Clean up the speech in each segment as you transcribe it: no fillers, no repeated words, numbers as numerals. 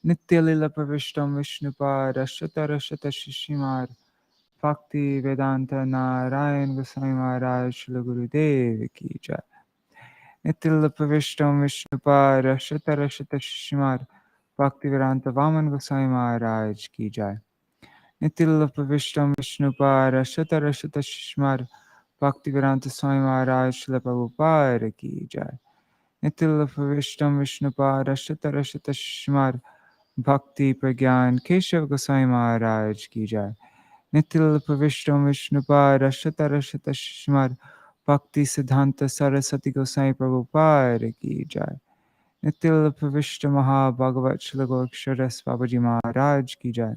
Nityalila Pravishtam Vishnupad Ashtatarashata Shishimar Bhakti Vedanta Narayan Goswami Maharaj Shri Gurudev Ki Jai. Nityalila Pravishtam Vishnupad Ashtatarashata Shishimar Bhakti Vedanta Vaman Goswami Maharaj Ki Jai. Nityalila Pravishtam Vishnupad Ashtatarashata Shishimar Bhakti Vedanta Swami Maharaj Shri Prabhupada Ki Jai. Nityalila Pravishtam Vishnupad Ashtatarashata Shishimar Bhakti Pragyan Keshav Goswami Maharaj Ki Jai. Nityal Pravishtam Vishnupad Ashtatarashata Shishmar Bhakti Siddhanta Saraswati Goswami Prabhupada Ki Jai. Nityal Pravishta Maha Bhagavat Shila Goksharas Babaji Maharaj Ki Jai.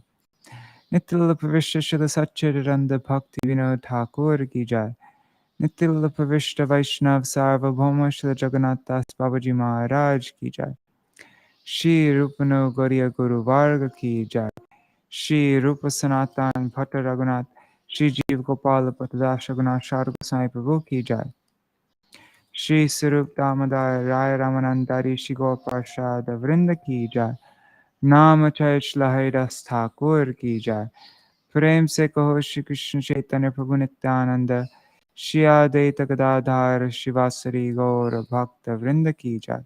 Nityal Pravishta Shila Satchidananda Bhakti Vinod Ṭhākura Ki Jai. Nityal Pravishta Vaishnav Sarvabhauma Shila Jagannath Das Babaji Maharaj Ki Jai. Shri Rupano Gauriya Guru Varga Ki Jai. Shri Rupa Sanatan Bhatta Raghunath Shri Jiva Gopala Patadash Raghunath Shar Goswami Prabhu Ki Jai. Shri Sarup Damodar Raya Ramanandari Shri Gaur Parshad Vrinda Ki Jai. Nam Chait Lahaidas Thakur Ki Jai. Prem Se Kaho Shri Krishna Chaitanya Prabhu Nityananda Shri Advaita Gadadhar Shivasari Gaur Bhakta Vrinda Ki Jai.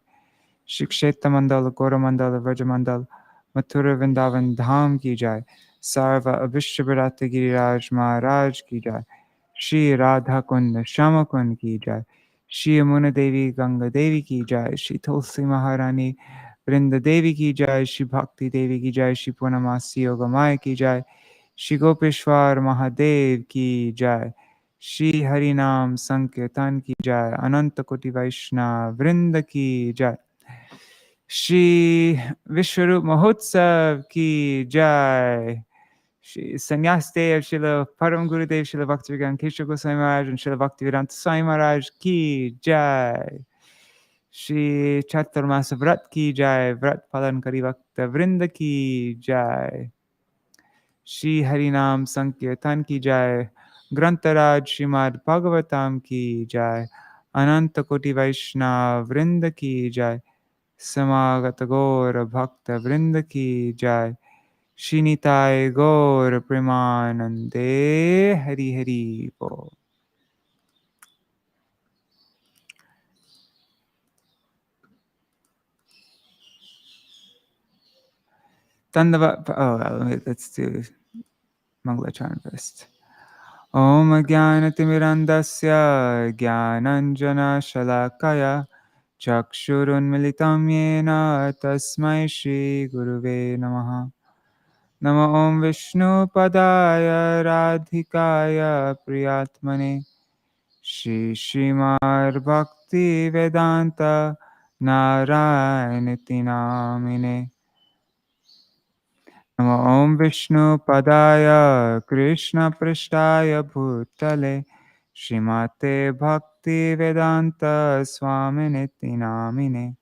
Shri Kshetra Mandal Gora Mandal Vraja Mandal Mathura Vrindavan Dham Ki Jai. Sarva Abhishtabharata Giriraj Maharaj Ki Jai. Shri Radha Kund Shama Kund Ki Jai. Shri Yamuna Devi Ganga Devi Ki Jai. Shri Tulsi Maharani Vrinda Devi Ki Jai. Shri Bhakti Devi Ki Jai. Shri Purnamasi Yogamaya Ki Jai. Shri Gopeshwar Mahadev Ki Jai. Shri Harinam Sankirtan Ki Jai. Ananta Koti Vaishnava Vrinda Ki Jai. Shri Vishwarup Mahotsav Ki Jai. Shri Sannyas Day of Srila Param Gurudev Srila Bhaktivedanta Keshav Goswami Maharaj and Srila Bhaktivedanta Swami Maharaj Ki Jai. Shri Chaturmasa Vrat Ki Jai. Vrat Palan Kari Bhakta Vrinda Ki Jai. Shri Harinam Sankirtan Ki Jai. Grantaraj Srimad Bhagavatam Ki Jai. Ananta Koti Vaishnava Vrinda Ki Jai. Samagata Gaura Bhakta Vrinda Ki Jai. Shinitai Gaura Premanande Hari Hari Bo. Dandava. Oh, let's do Mangalacharan first. Om Jnanatimirandasya Jnananjana Shalakaya Chakshurun Militam Yena Tasmai Shri Guruve Namaha. Namo Om Vishnu Padaya Radhikaya Priyatmane Shri Srimad Bhakti Vedanta Narayaniti Namine. Namo Om Vishnu Padaya Krishna Prishtaya Bhutale Srimate Bhakti Vedanta Swaminiti Namine.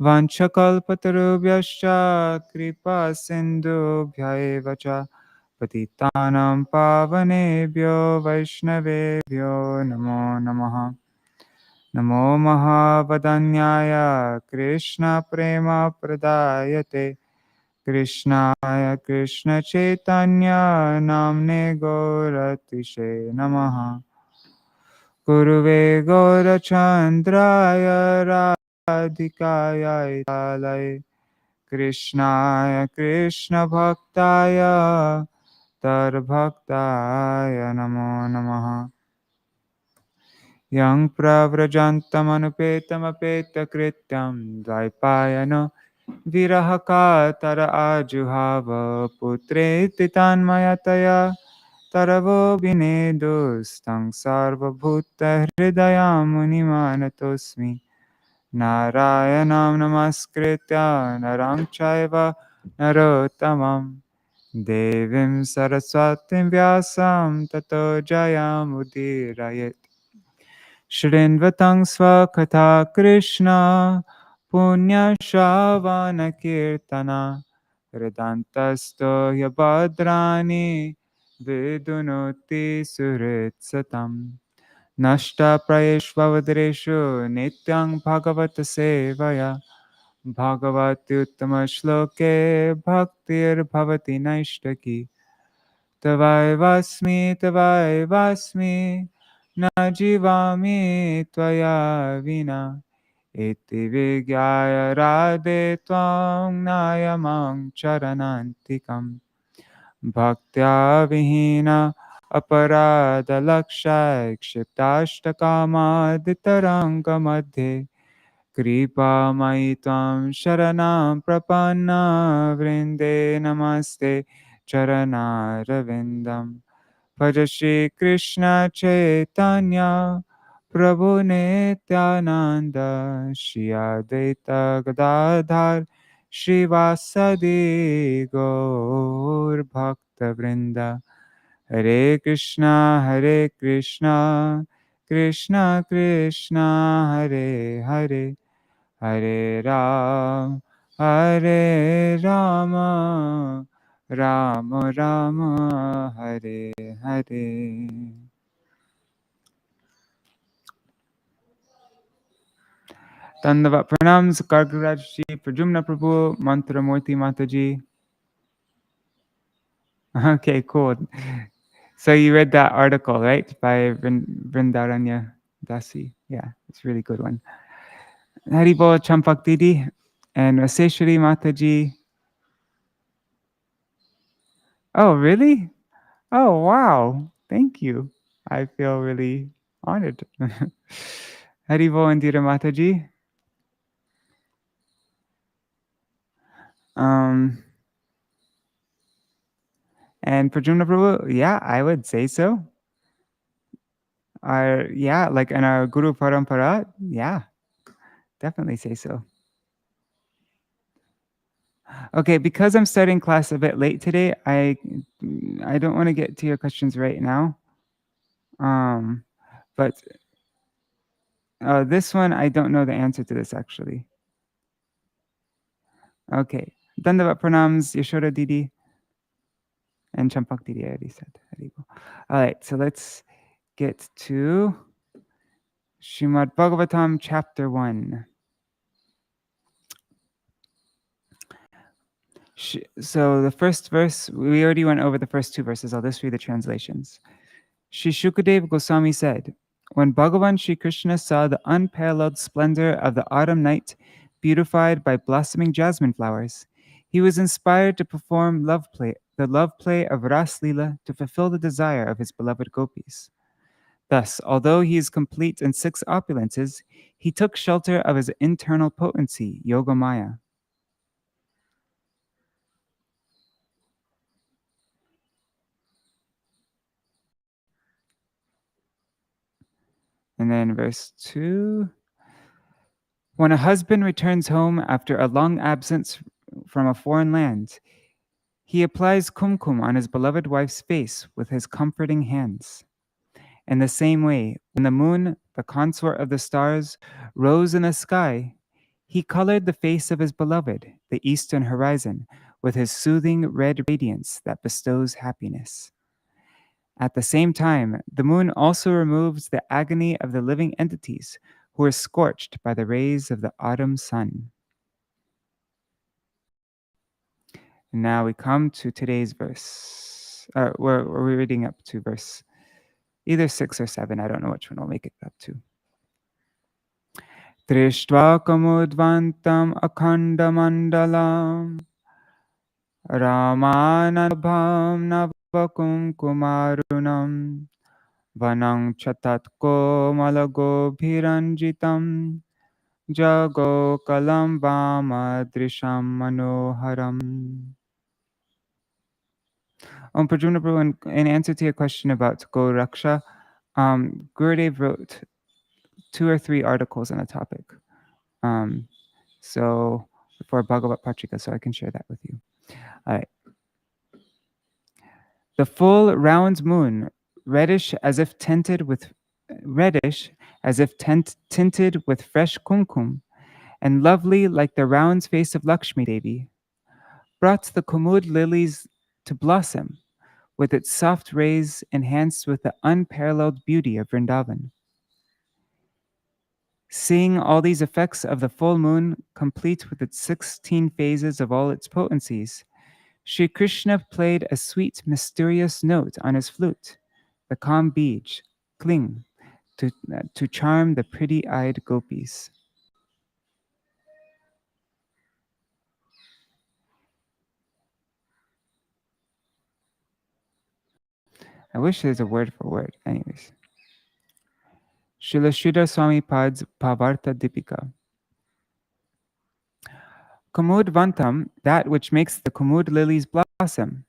Vanchakalpatarubhyascha kripa sindhubhya cha patitanam pavanebhyo vaishnavebhyo namo namaha. Namo Mahavadanyaya Krishna Prema Pradayate Krishnaya Krishna Chaitanya Namne Gauratishe Namaha. Guruve Gaurachandraya Radhikaya Italaya Krishnaya Krishna Bhaktaya Tar Bhaktaya Namo Namaha. Yang pravrajantam anupetam apeta krityam dvaipayano virahaka tara ajuhava putre titan mayataya taravo binedustang sarva bhuta hridayam munimanatosmi narayanam namaskritya narang chaiva narottamam devim saraswatim vyasam tato jayam udirayet. Shrinvatang Svakatha Krishna Punya Shavana Kirtana Vedantasto Yabhadrani Vidunoti Suritsatam Nashta Prayeshvavadreshu Nityang Bhagavata Sevaya Bhagavati uttama shloke bhaktir bhavati naishtaki. Tavai vasmi na jivami tvaya vina. Iti vigyaya radhe tvam nayamam charanantikam. Bhaktya vihina aparada lakshay kshiptashtakamadhitaranga madhe. Kripa Maitam Sharanam Prapanna Vrinde Namaste Charana Ravindam Bhaja Shri Krishna Chaitanya Prabhu Nityananda Shri Advaita Gadadhar Shri Vasadi Gaur Bhakta Vrinda Hare Krishna Krishna Krishna Hare Hare Hare Ram, Hare Rama, Rama Rama, Hare Hare. Dandavat pranams, Cakravartī, Pradyumna Prabhu, Mantra Murti Mataji. Okay, cool. So you read that article, right? By Vrindaranya Dasi. Yeah, it's a really good one. Haribo Champak Didi and Raseshwari Mataji. Oh, really? Oh, wow. Thank you. I feel really honored. Haribo Indira Mataji. And Prajumna Prabhu, yeah, I would say so. Yeah, like in our Guru Parampara, yeah, definitely say so. Okay, because I'm starting class a bit late today, I don't want to get to your questions right now. But this one, I don't know the answer to this actually. Okay. Dandavat pranams, Yashoda Didi. And Champak Didi, I already said. All right, so let's get to Srimad Bhagavatam, chapter 1. So the first verse, we already went over the first two verses. I'll just read the translations. Shri Shukadeva Gosvāmī said, when Bhagavan Shri Krishna saw the unparalleled splendor of the autumn night, beautified by blossoming jasmine flowers, he was inspired to perform the love play of Rāsa-lila to fulfill the desire of his beloved Gopīs. Thus, although he is complete in 6 opulences, he took shelter of his internal potency, Yogamaya. And then verse 2. When a husband returns home after a long absence from a foreign land, he applies kumkum on his beloved wife's face with his comforting hands. In the same way, when the moon, the consort of the stars, rose in the sky, he colored the face of his beloved, the eastern horizon, with his soothing red radiance that bestows happiness. At the same time, the moon also removes the agony of the living entities who are scorched by the rays of the autumn sun. And now we come to today's verse. We're reading up to verse either 6 or 7. I don't know which one we'll make it up to. Drishtva kamudvantam akhandamandalam Ramanabham navakum kumarunam Vanang chatatko malagobhiranjitam Jago kalam vamadrisham manoharam. Prajumna Prabhu, in answer to your question about Go Raksha, Gurudev wrote 2 or 3 articles on the topic. So for Bhagavat Patrika, so I can share that with you. All right. The full round moon, reddish as if tinted with fresh kumkum, and lovely like the round face of Lakshmi Devi, brought the kumud lilies to blossom, with its soft rays enhanced with the unparalleled beauty of Vrindavan. Seeing all these effects of the full moon, complete with its 16 phases of all its potencies, Sri Krishna played a sweet, mysterious note on his flute, the calm bij, kling, to charm the pretty-eyed gopis. I wish there's a word for word. Anyways. Śrīla Śrīdhara Swāmī Pad's Pavarta Dipika. Kumud Vantam, that which makes the Kumud lilies blossom.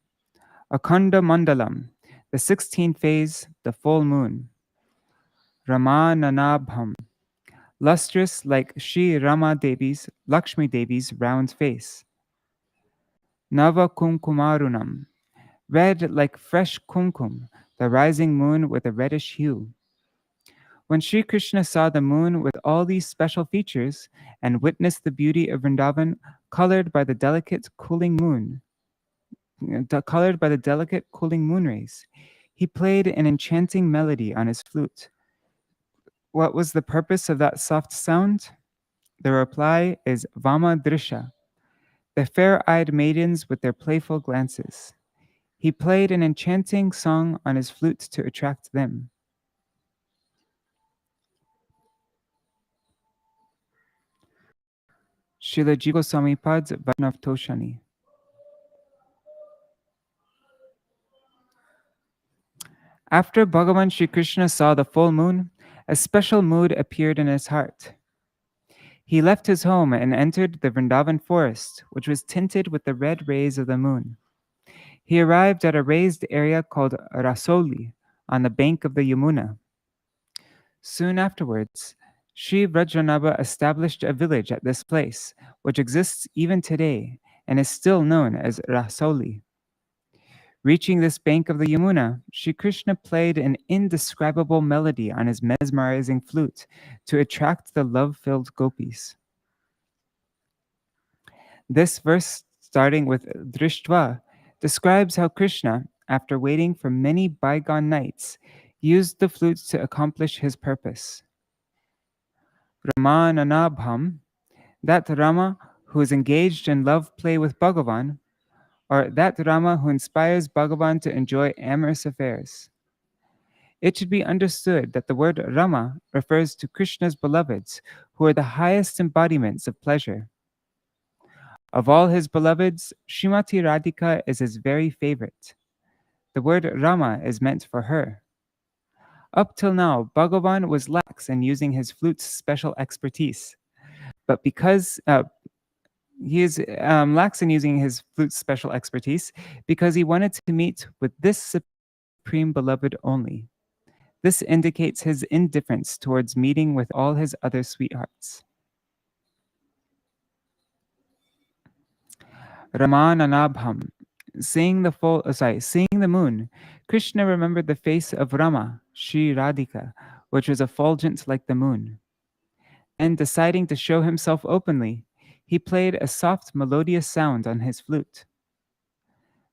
Akanda Mandalam, the 16th phase, the full moon. Ramananabham, lustrous like Shri Rama Devi's, Lakshmi Devi's round face. Nava Kumkumarunam, red like fresh kumkum, the rising moon with a reddish hue. When Sri Krishna saw the moon with all these special features and witnessed the beauty of Vrindavan colored by the delicate cooling moon rays, he played an enchanting melody on his flute. What was the purpose of that soft sound? The reply is Vama Drisha, the fair-eyed maidens with their playful glances. He played an enchanting song on his flute to attract them. Srila Jiva Gosvāmī Pad's Vaishnav Toshani. After Bhagavan Sri Krishna saw the full moon, a special mood appeared in his heart. He left his home and entered the Vrindavan forest, which was tinted with the red rays of the moon. He arrived at a raised area called Rasoli on the bank of the Yamuna. Soon afterwards, Sri Vajranabha established a village at this place, which exists even today and is still known as Rasoli. Reaching this bank of the Yamuna, Sri Krishna played an indescribable melody on his mesmerizing flute to attract the love-filled gopis. This verse, starting with Drishtva, describes how Krishna, after waiting for many bygone nights, used the flute to accomplish his purpose. Ramananabham, that Rama who is engaged in love play with Bhagavan, or that Rama who inspires Bhagavan to enjoy amorous affairs. It should be understood that the word Rama refers to Krishna's beloveds, who are the highest embodiments of pleasure. Of all his beloveds, Srimati Radhika is his very favorite. The word Rama is meant for her. Up till now, Bhagavan was lax in using his flute's special expertise. But because he is lax in using his flute's special expertise, because he wanted to meet with this supreme beloved only. This indicates his indifference towards meeting with all his other sweethearts. Ramananabham, seeing the moon, Krishna remembered the face of Rama, Sri Radhika, which was effulgent like the moon. And deciding to show himself openly, he played a soft melodious sound on his flute.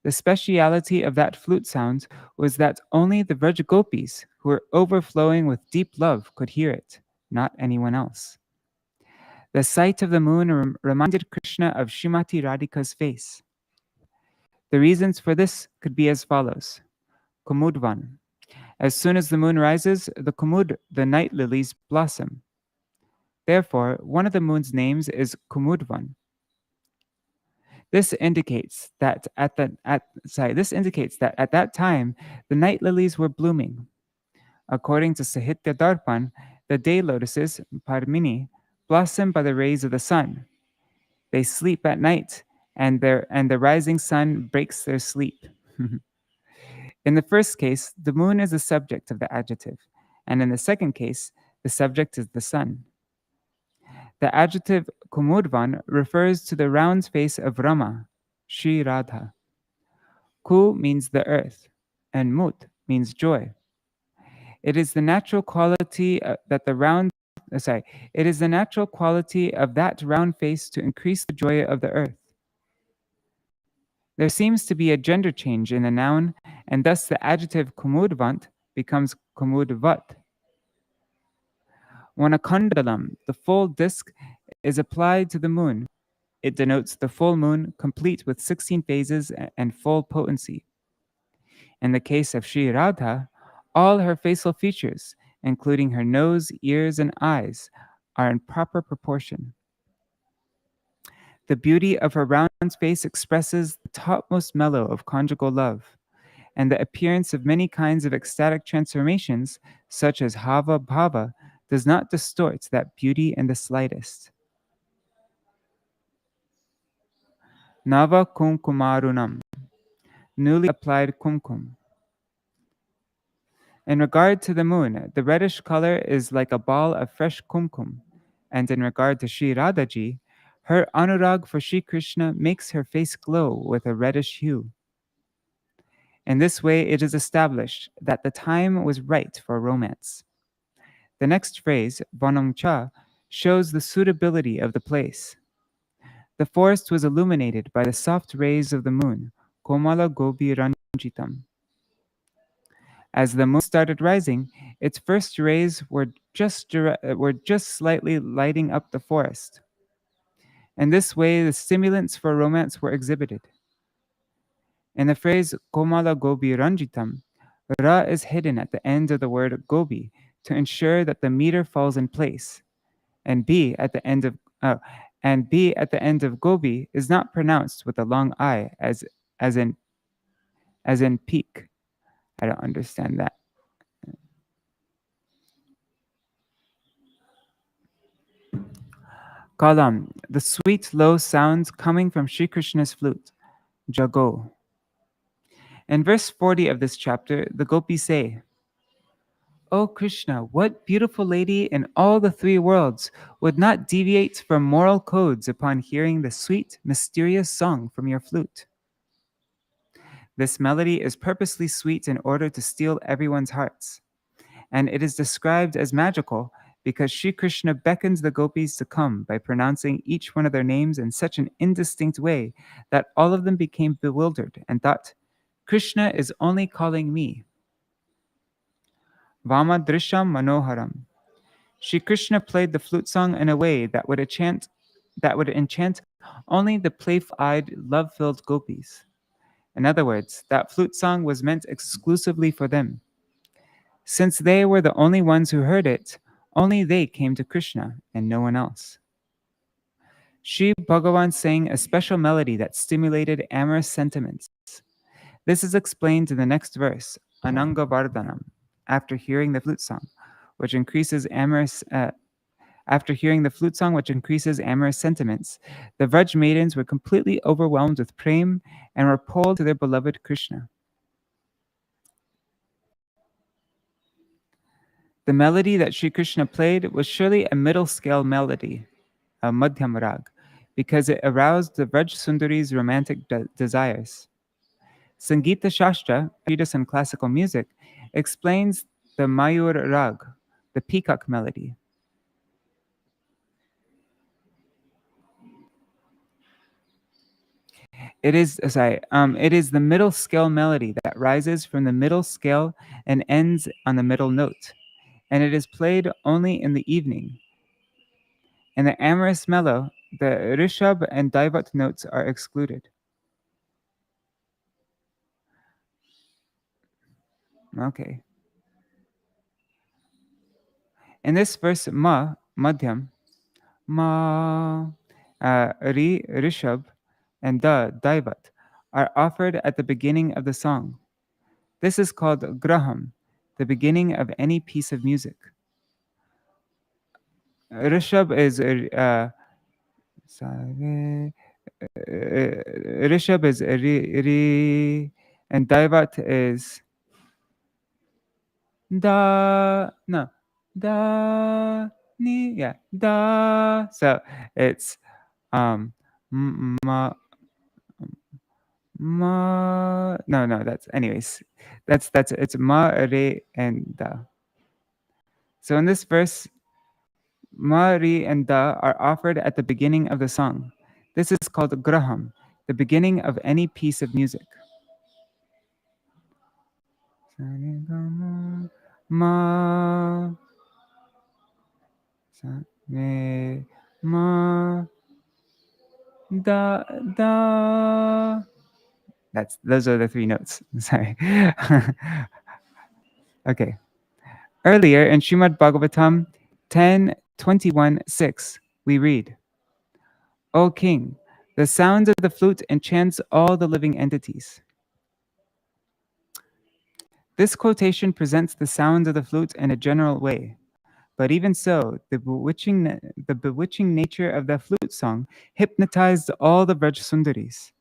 The speciality of that flute sound was that only the Vraj Gopis, who were overflowing with deep love, could hear it, not anyone else. The sight of the moon reminded Krishna of Srimati Radhika's face. The reasons for this could be as follows. Kumudvan. As soon as the moon rises, the kumud, the night lilies, blossom. Therefore, one of the moon's names is Kumudvan. This indicates that at that time, the night lilies were blooming. According to Sahitya Darpan, the day lotuses, Parmini, blossom by the rays of the sun. They sleep at night, and the rising sun breaks their sleep. In the first case, the moon is the subject of the adjective, and in the second case, the subject is the sun. The adjective Kumudvan refers to the round face of Rama, Sri Radha. Ku means the earth, and Mut means joy. It is the natural quality of that round face to increase the joy of the earth. There seems to be a gender change in the noun, and thus the adjective kumudvant becomes kumudvat. When a kandalam, the full disk, is applied to the moon, it denotes the full moon, complete with 16 phases and full potency. In the case of Sri Radha, all her facial features, including her nose, ears, and eyes, are in proper proportion. The beauty of her round face expresses the topmost mellow of conjugal love, and the appearance of many kinds of ecstatic transformations, such as hava bhava, does not distort that beauty in the slightest. Nava kumkumarunam, newly applied kumkum. In regard to the moon, the reddish color is like a ball of fresh kumkum, and in regard to Sri Radhaji, her anurag for Sri Krishna makes her face glow with a reddish hue. In this way, it is established that the time was right for romance. The next phrase, Vanongcha, shows the suitability of the place. The forest was illuminated by the soft rays of the moon, Komala Gobi Ranjitam. As the moon started rising, its first rays were just slightly lighting up the forest. In this way, the stimulants for romance were exhibited. In the phrase Komala Gobi Ranjitam, Ra is hidden at the end of the word Gobi to ensure that the meter falls in place, and B at the end of Gobi is not pronounced with a long I as in peak. I don't understand that. Kalam, the sweet low sounds coming from Sri Krishna's flute, Jago. In verse 40 of this chapter, the Gopis say, O Krishna, what beautiful lady in all the three worlds would not deviate from moral codes upon hearing the sweet, mysterious song from your flute? This melody is purposely sweet in order to steal everyone's hearts, and it is described as magical because Sri Krishna beckons the gopis to come by pronouncing each one of their names in such an indistinct way that all of them became bewildered and thought, Krishna is only calling me. Vamadrisham Manoharam. Sri Krishna played the flute song in a way that would enchant only the playful-eyed, love-filled gopis. In other words, that flute song was meant exclusively for them. Since they were the only ones who heard it, only they came to Krishna and no one else. Sri Bhagavan sang a special melody that stimulated amorous sentiments. This is explained in the next verse, Ananga Vardhanam, after hearing the flute song, which increases amorous sentiments. The Vraj maidens were completely overwhelmed with prem and were pulled to their beloved Krishna. The melody that Sri Krishna played was surely a middle scale melody, a madhyam rag, because it aroused the Vraj Sundari's romantic desires. Sangita Shastra, treatise on classical music, explains the Mayur Rag, the peacock melody. It is the middle scale melody that rises from the middle scale and ends on the middle note, and it is played only in the evening. In the amorous mellow, the Rishab and Daivat notes are excluded. Okay. In this verse, madhyam, ma, ri, Rishab, and da, Daivat, are offered at the beginning of the song. This is called graham, the beginning of any piece of music. Rishab is Rishab is ri, and Daivat is da, no, da, ni, yeah, da. So it's ma, no, that's anyways. That's it's ma, re, and da. So in this verse, ma, re, and da are offered at the beginning of the song. This is called graham, the beginning of any piece of music. Ma, re, ma, da, da. Those are the three notes. Sorry. Okay. Earlier in Srimad Bhagavatam 10:21-6, we read, O king, the sound of the flute enchants all the living entities. This quotation presents the sound of the flute in a general way. But even so, the bewitching nature of the flute song hypnotized all the Vraj-sundaris.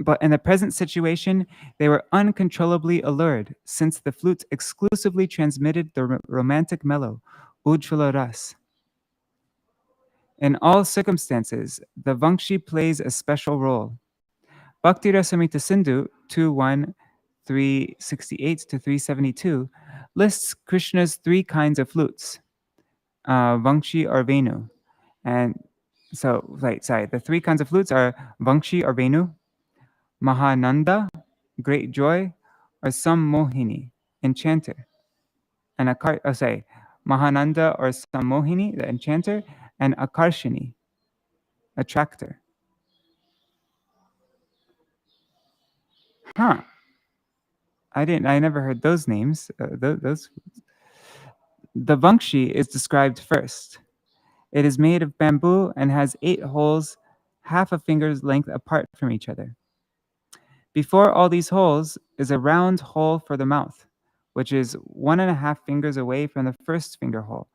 But in the present situation, they were uncontrollably allured, since the flute exclusively transmitted the romantic mellow, Ujjvala Ras. In all circumstances, the Vamshi plays a special role. Bhakti Rasamrita Sindhu 2.1, 368 to 372 lists Krishna's three kinds of flutes, Vamshi or Venu. And so, the three kinds of flutes are Vamshi or Venu, Mahananda, great joy, or Sammohini, enchanter. And Mahananda or Sammohini, the enchanter, and Akarshini, attractor. Huh. I never heard those names. Those. The Vamshi is described first. It is made of bamboo and has 8 holes, half a finger's length apart from each other. Before all these holes is a round hole for the mouth, which is 1.5 fingers away from the first finger hole.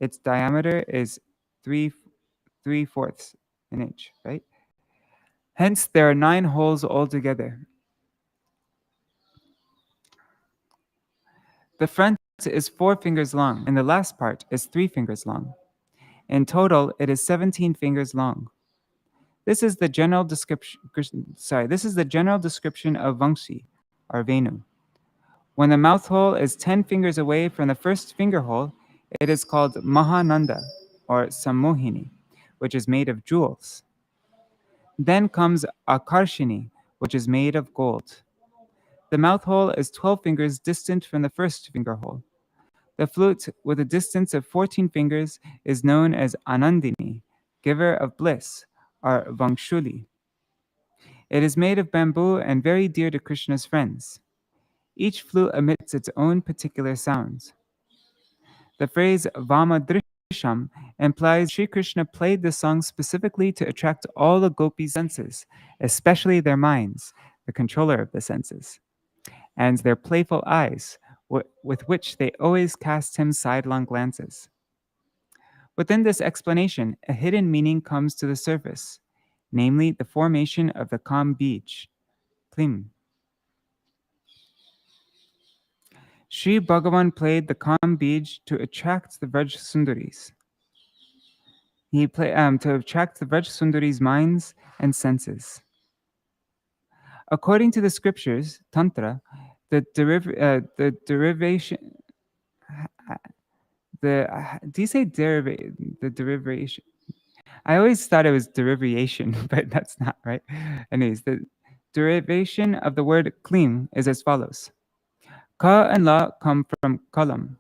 Its diameter is 3/4 an inch, right? Hence, there are 9 holes altogether. The front is 4 fingers long, and the last part is 3 fingers long. In total, it is 17 fingers long. This is the general description. This is the general description of Vamshi, or Venu. When the mouth hole is 10 fingers away from the first finger hole, it is called Mahananda, or Sammohini, which is made of jewels. Then comes Akarshini, which is made of gold. The mouth hole is 12 fingers distant from the first finger hole. The flute, with a distance of 14 fingers, is known as Anandini, giver of bliss, or Vamshuli. It is made of bamboo and very dear to Krishna's friends. Each flute emits its own particular sounds. The phrase Vamadrisham implies Sri Krishna played the song specifically to attract all the Gopis' senses, especially their minds, the controller of the senses, and their playful eyes, with which they always cast him sidelong glances. Within this explanation, a hidden meaning comes to the surface, namely the formation of the Kam Bij, Klim. Sri Bhagavan played the Kam Bij to attract the Vraj Sundaris. He played to attract the Vraj Sundaris' minds and senses. According to the scriptures, Tantra, the derivation. Do you say the derivation? I always thought it was derivation, but that's not right. Anyways, the derivation of the word klim is as follows. Ka and la come from kalam.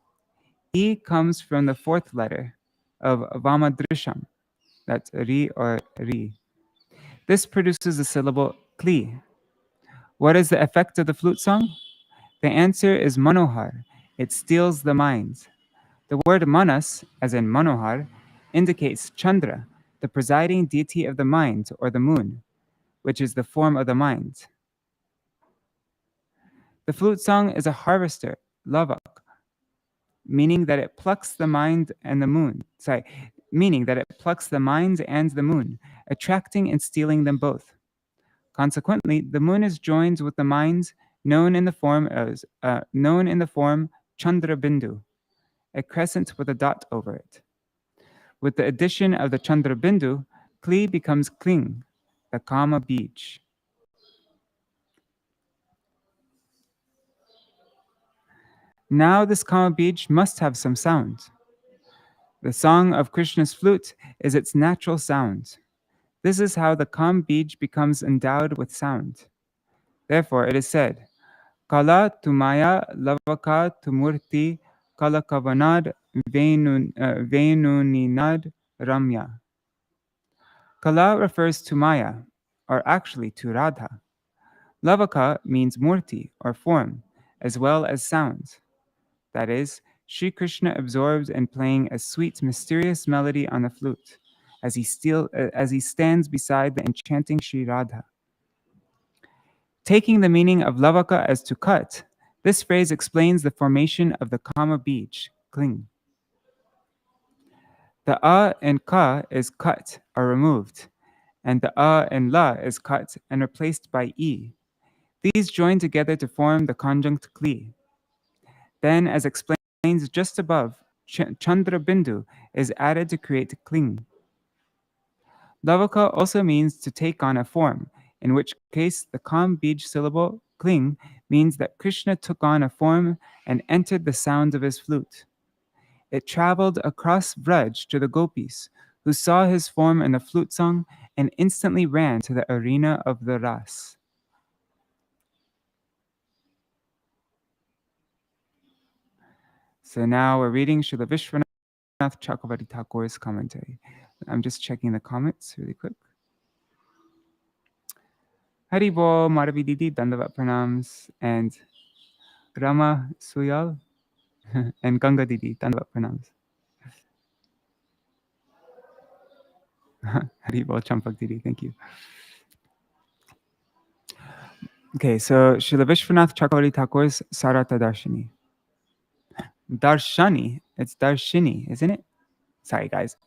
E comes from the 4th letter of Vamadrisham. That's ri or ri. This produces the syllable kli. What is the effect of the flute song? The answer is manohar. It steals the mind. The word manas, as in manohar, indicates Chandra, the presiding deity of the mind, or the moon, which is the form of the mind. The flute song is a harvester, lavak, meaning that it plucks the mind and the moon. Meaning that it plucks the mind and the moon, attracting and stealing them both. Consequently, the moon is joined with the mind, known in the form Chandra Bindu, a crescent with a dot over it. With the addition of the Chandra Bindu, Kli becomes Kling, the Kama Bij. Now this Kama Bij must have some sound. The song of Krishna's flute is its natural sound. This is how the Kama Bij becomes endowed with sound. Therefore, it is said, Kala tumaya lavaka tumurti kala kavanad Venuninad Ramya. Kala refers to Maya, or actually to Radha. Lavaka means murti, or form, as well as sounds. That is, Sri Krishna absorbs in playing a sweet, mysterious melody on the flute, as he stands beside the enchanting Sri Radha. Taking the meaning of lavaka as to cut, this phrase explains the formation of the kama bij, cling. The a in ka is cut, or removed, and the a in la is cut and replaced by e. These join together to form the conjunct kli. Then, as explained just above, chandra bindu is added to create kling. Lavaka also means to take on a form, in which case the kam bij syllable kling means that Krishna took on a form and entered the sound of his flute. It traveled across Vraj to the Gopīs, who saw his form in the flute song and instantly ran to the arena of the Ras. So now we're reading Śrīla Viśvanātha Cakravartī Thakur's commentary. I'm just checking the comments really quick. Haribo, Madhavi Didi, Dandavat Pranams, and Rama Suyal, and Ganga Didi, Dandavat Pranams. Haribo, Champak Didi, thank you. Okay, so Śrīla Viśvanātha Cakravartī Thakur's Sarata Darshini. Darshani, it's Darshini, isn't it? Sorry, guys.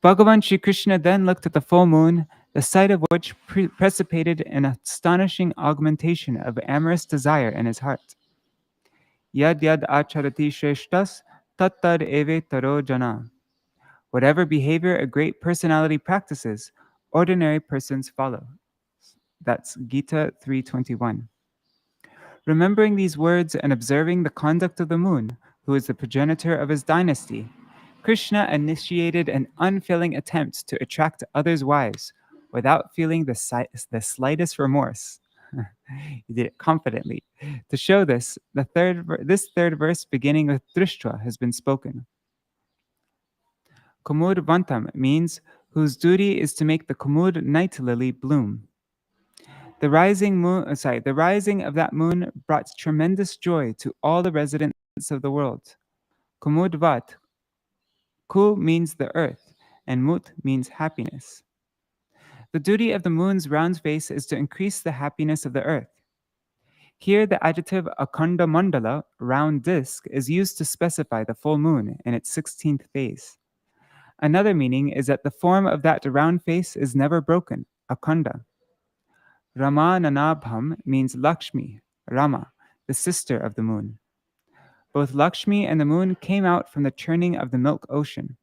Bhagavan Shri Krishna then looked at the full moon, the sight of which precipitated an astonishing augmentation of amorous desire in his heart. Yad yad acharati shreshtas tattad eve taro jana. Whatever behavior a great personality practices, ordinary persons follow. That's Gita 3:21. Remembering these words and observing the conduct of the moon, who is the progenitor of his dynasty, Krishna initiated an unfailing attempt to attract others' wives without feeling the slightest remorse. He did it confidently. To show this, this third verse beginning with Drishtva has been spoken. Kumud Vantam means whose duty is to make the Kumud night lily bloom. The rising of that moon brought tremendous joy to all the residents of the world. Kumudvat. Ku means the earth, and mut means happiness. The duty of the moon's round face is to increase the happiness of the earth. Here, the adjective akhanda mandala, round disk, is used to specify the full moon in its 16th phase. Another meaning is that the form of that round face is never broken, akhanda. Rama Nanabham means Lakshmi, Rama, the sister of the moon. Both Lakshmi and the moon came out from the churning of the milk ocean.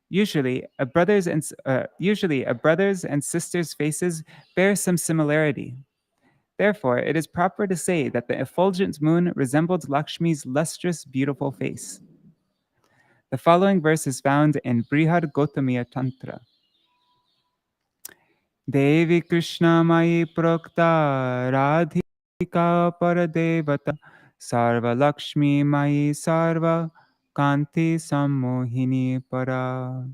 Usually, a brother's and sisters' faces bear some similarity. Therefore, it is proper to say that the effulgent moon resembled Lakshmi's lustrous, beautiful face. The following verse is found in Brihad Gautamiya Tantra. Devi Krishna Mayi Prokta Radhika Paradevata Sarva Lakshmi Mayi Sarva Kanti Sammohini Para.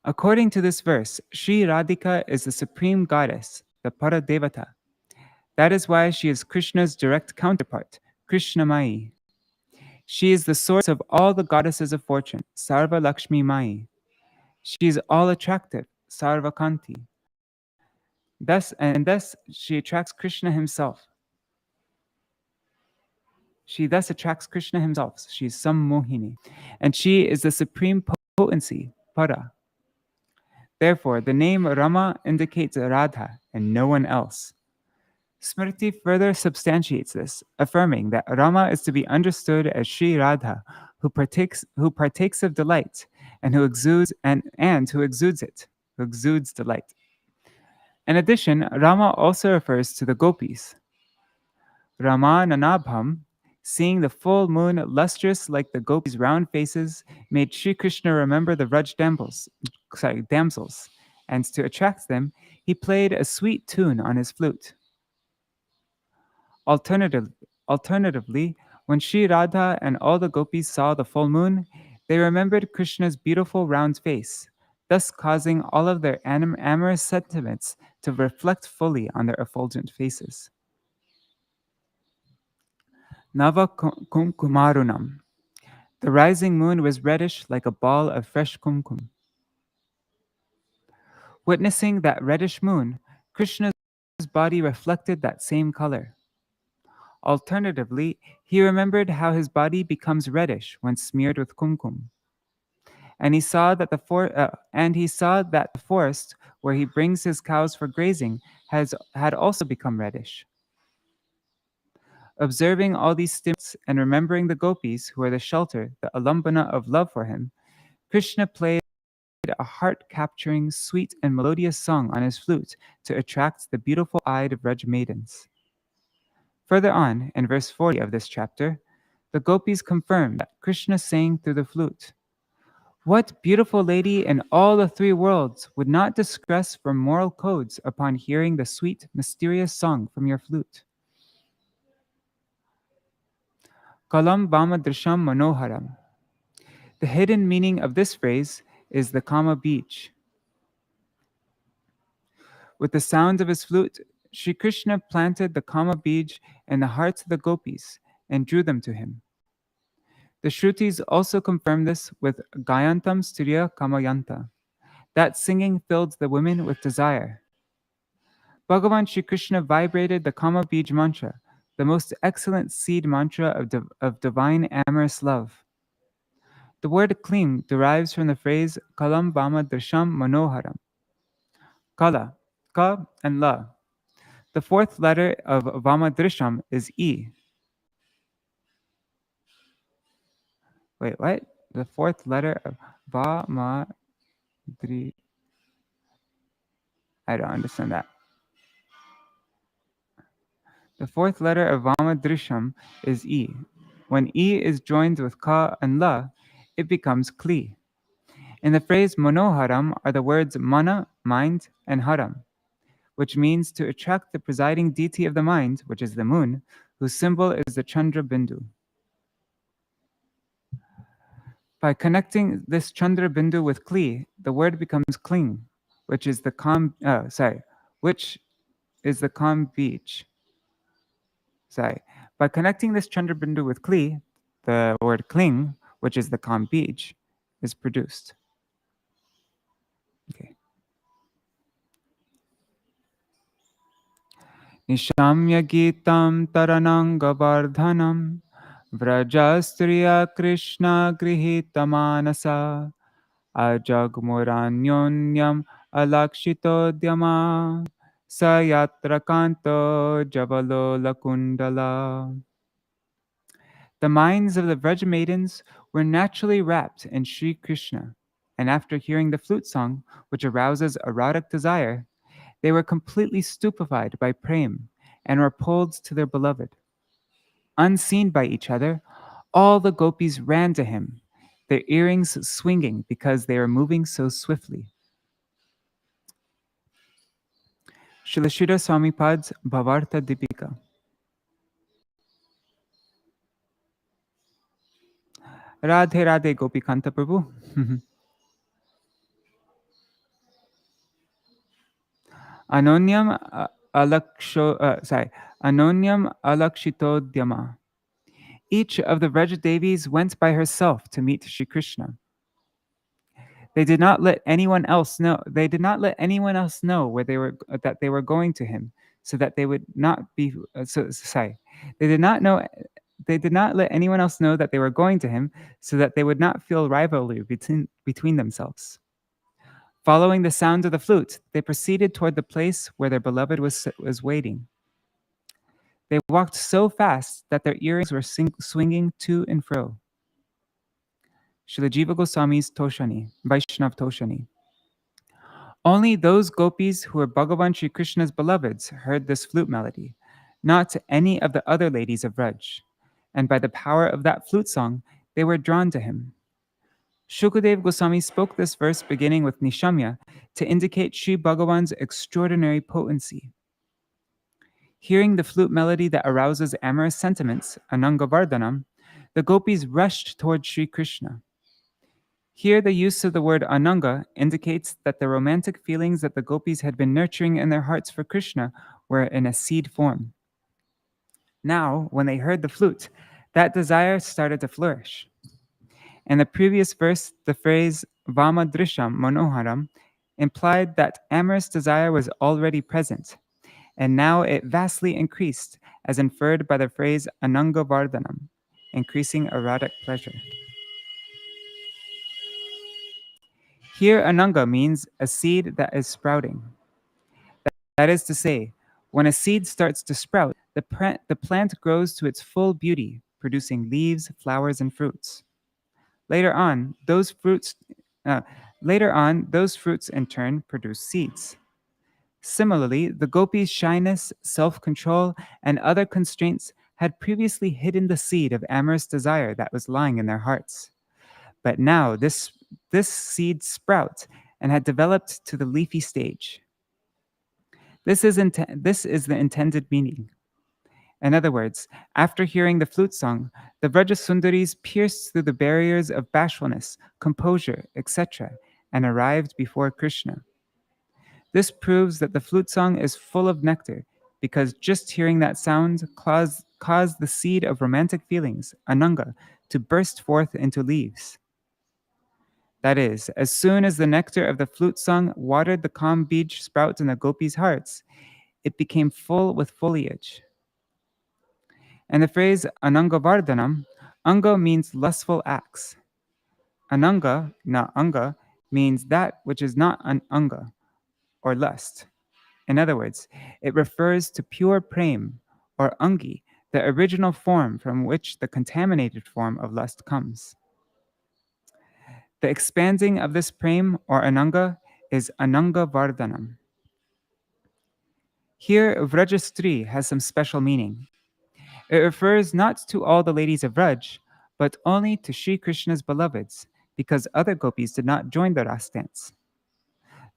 According to this verse, Sri Radhika is the supreme goddess, the Paradevata. That is why she is Krishna's direct counterpart, Krishna Mayi. She is the source of all the goddesses of fortune, Sarva Lakshmi Mayi. She is all attractive, Sarva Kanti. Thus she attracts Krishna himself. She thus attracts Krishna himself. She is Sammohini. And she is the supreme potency, Para. Therefore, the name Rama indicates Radha and no one else. Smriti further substantiates this, affirming that Rama is to be understood as Sri Radha, who partakes of delight, and who exudes delight. In addition, Rama also refers to the Gopīs. Rama Nanabham, seeing the full moon lustrous like the Gopis' round faces, made Sri Krishna remember the Vraj damsels, and to attract them, he played a sweet tune on his flute. Alternatively, When Sri Radha and all the gopis saw the full moon, they remembered Krishna's beautiful round face, thus causing all of their amorous sentiments to reflect fully on their effulgent faces. Nava kumkumarunam. The rising moon was reddish like a ball of fresh kumkum. Witnessing that reddish moon, Krishna's body reflected that same color. Alternatively, he remembered how his body becomes reddish when smeared with kumkum. And he saw that the forest where he brings his cows for grazing had also become reddish. Observing all these stimulants and remembering the gopis who are the shelter, the alambana of love for him, Krishna played a heart-capturing, sweet and melodious song on his flute to attract the beautiful-eyed Vraj maidens. Further on, in verse 40 of this chapter, the gopis confirm that Krishna sang through the flute. What beautiful lady in all the three worlds would not digress from moral codes upon hearing the sweet, mysterious song from your flute? Kalam Vama Drisham Manoharam. The hidden meaning of this phrase is the Kama Bij. With the sound of his flute, Sri Krishna planted the Kama Bij in the hearts of the gopis and drew them to him. The Shrutis also confirm this with Gayantam Stirya Kamayanta, that singing filled the women with desire. Bhagavan Sri Krishna vibrated the Kama Bij mantra, the most excellent seed mantra of divine amorous love. The word klim derives from the phrase kalam bama drisham manoharam. Kala, ka, and la. The fourth letter of vama drisham is e. Wait, what? The fourth letter of vama dri. I don't understand that. The fourth letter of vama drisham is e. When e is joined with ka and la, it becomes kli. In the phrase manoharam are the words mana, mind, and haram, which means to attract the presiding deity of the mind, which is the moon, whose symbol is the Chandra Bindu. By connecting this Chandra Bindu with Kli, the word becomes kling, which is the Kam Bij. By connecting this Chandra Bindu with Kli, the word kling, which is the Kam Bij, is produced. Okay. Nishamya Gitam Taranangavardhanam Vrajastriya Krishna Grihita Manasa Ajagmuranyonyam Alakshitodyama Sayatra Kanto Javalola Kundala. The minds of the Vraj maidens were naturally wrapped in Sri Krishna, and after hearing the flute song, which arouses erotic desire, they were completely stupefied by prem and were pulled to their beloved. Unseen by each other, all the gopis ran to him, their earrings swinging because they were moving so swiftly. Śrīla Swāmī Pad's Bhavartha Dipika. Radhe Radhe Gopi Kanta Prabhu. Anonyam Alakshitodyama. Each of the Vraj Devis went by herself to meet Sri Krishna. They did not let anyone else know. They did not let anyone else know where they were that they were going to him, so that they would not be. They did not know. They did not let anyone else know that they were going to him, so that they would not feel rivalry between themselves. Following the sound of the flute, they proceeded toward the place where their beloved was waiting. They walked so fast that their earrings were swinging to and fro. Śrīla Jīva Gosvāmī's Toshani, Vaishnav Toshani. Only those gopis who were Bhagavan Sri Krishna's beloveds heard this flute melody, not any of the other ladies of Vraj. And by the power of that flute song, they were drawn to him. Shukadev Goswami spoke this verse beginning with Nishamya to indicate Sri Bhagavan's extraordinary potency. Hearing the flute melody that arouses amorous sentiments, Anangavardhanam, the gopis rushed towards Sri Krishna. Here, the use of the word Ananga indicates that the romantic feelings that the gopis had been nurturing in their hearts for Krishna were in a seed form. Now, when they heard the flute, that desire started to flourish. In the previous verse, the phrase Vamadrisham Manoharam implied that amorous desire was already present, and now it vastly increased, as inferred by the phrase Anangavardhanam, increasing erotic pleasure. Here, Ananga means a seed that is sprouting. That is to say, when a seed starts to sprout, the plant grows to its full beauty, producing leaves, flowers, and fruits. Later on, those fruits in turn produce seeds. Similarly, the gopis' shyness, self-control, and other constraints had previously hidden the seed of amorous desire that was lying in their hearts. But now this seed sprouts and had developed to the leafy stage. This is the intended meaning. In other words, after hearing the flute song, the Vrajasundaris pierced through the barriers of bashfulness, composure, etc., and arrived before Krishna. This proves that the flute song is full of nectar, because just hearing that sound caused the seed of romantic feelings, ananga, to burst forth into leaves. That is, as soon as the nectar of the flute song watered the calm beach sprouts in the gopis' hearts, it became full with foliage. And the phrase Anangavardhanam, anga means lustful acts. Ananga, not anga, means that which is not an anga, or lust. In other words, it refers to pure prem, or angi, the original form from which the contaminated form of lust comes. The expanding of this prem, or ananga, is Anangavardhanam. Here, Vrajastri has some special meaning. It refers not to all the ladies of Vraj, but only to Sri Krishna's beloveds, because other gopis did not join the Ras dance.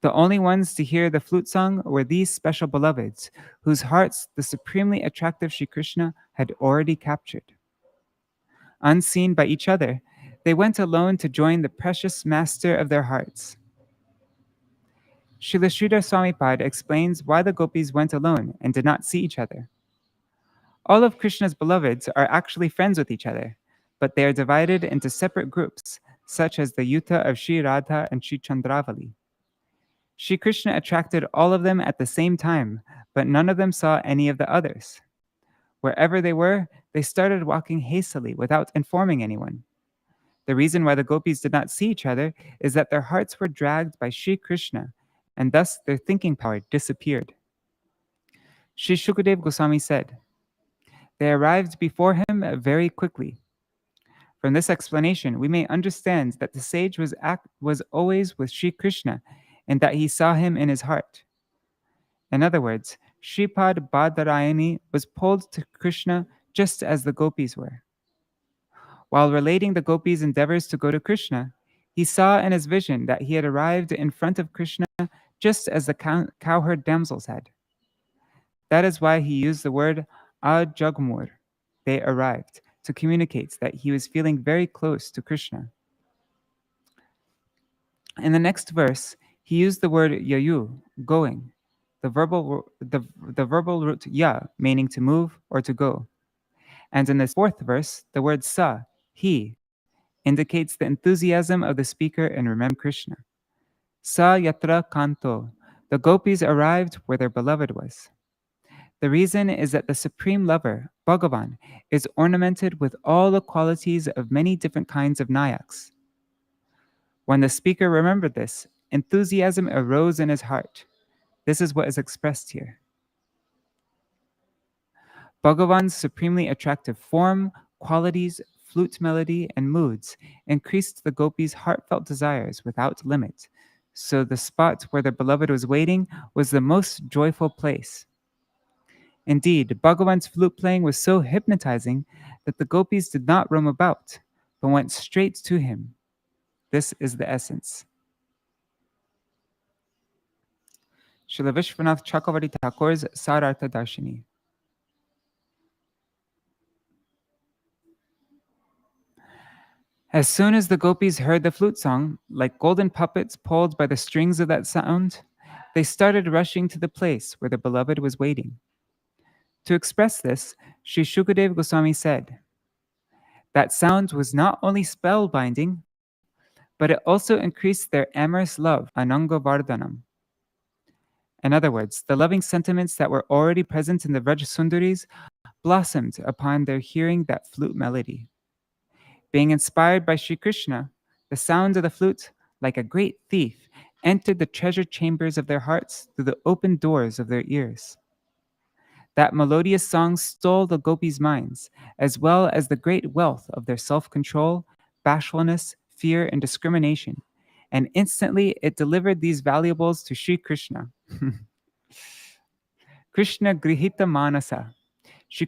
The only ones to hear the flute song were these special beloveds, whose hearts the supremely attractive Sri Krishna had already captured. Unseen by each other, they went alone to join the precious master of their hearts. Srila Śrīdhara Swamipad explains why the gopis went alone and did not see each other. All of Krishna's beloveds are actually friends with each other, but they are divided into separate groups, such as the Yuta of Sri Radha and Sri Chandravali. Sri Krishna attracted all of them at the same time, but none of them saw any of the others. Wherever they were, they started walking hastily without informing anyone. The reason why the gopis did not see each other is that their hearts were dragged by Sri Krishna, and thus their thinking power disappeared. Sri Shukadev Goswami said, "They arrived before him very quickly." From this explanation, we may understand that the sage was always with Sri Krishna and that he saw him in his heart. In other words, Shripad Badarayani was pulled to Krishna just as the gopis were. While relating the gopis' endeavors to go to Krishna, he saw in his vision that he had arrived in front of Krishna just as the cowherd damsels had. That is why he used the word ajagmur, they arrived, to communicate that he was feeling very close to Krishna. In the next verse, he used the word yayu, going, the verbal root ya, meaning to move or to go. And in this fourth verse, the word sa, he, indicates the enthusiasm of the speaker in remembering Krishna. Sa yatra kanto, the gopis arrived where their beloved was. The reason is that the supreme lover, Bhagavan, is ornamented with all the qualities of many different kinds of nayaks. When the speaker remembered this, enthusiasm arose in his heart. This is what is expressed here. Bhagavan's supremely attractive form, qualities, flute melody, and moods increased the gopis' heartfelt desires without limit. So the spot where their beloved was waiting was the most joyful place. Indeed, Bhagavan's flute playing was so hypnotizing that the gopis did not roam about, but went straight to him. This is the essence. Srila Viśvanātha Cakravartī Thakur's Sarartha Darshini. As soon as the gopis heard the flute song, like golden puppets pulled by the strings of that sound, they started rushing to the place where the beloved was waiting. To express this, Sri Shukadeva Goswami said, that sound was not only spellbinding, but it also increased their amorous love, ananga vardhanam. In other words, the loving sentiments that were already present in the Vrajasundaris blossomed upon their hearing that flute melody. Being inspired by Sri Krishna, the sound of the flute, like a great thief, entered the treasure chambers of their hearts through the open doors of their ears. That melodious song stole the gopis' minds, as well as the great wealth of their self-control, bashfulness, fear, and discrimination, and instantly it delivered these valuables to Sri Krishna. Krishna grihita manasa. Sri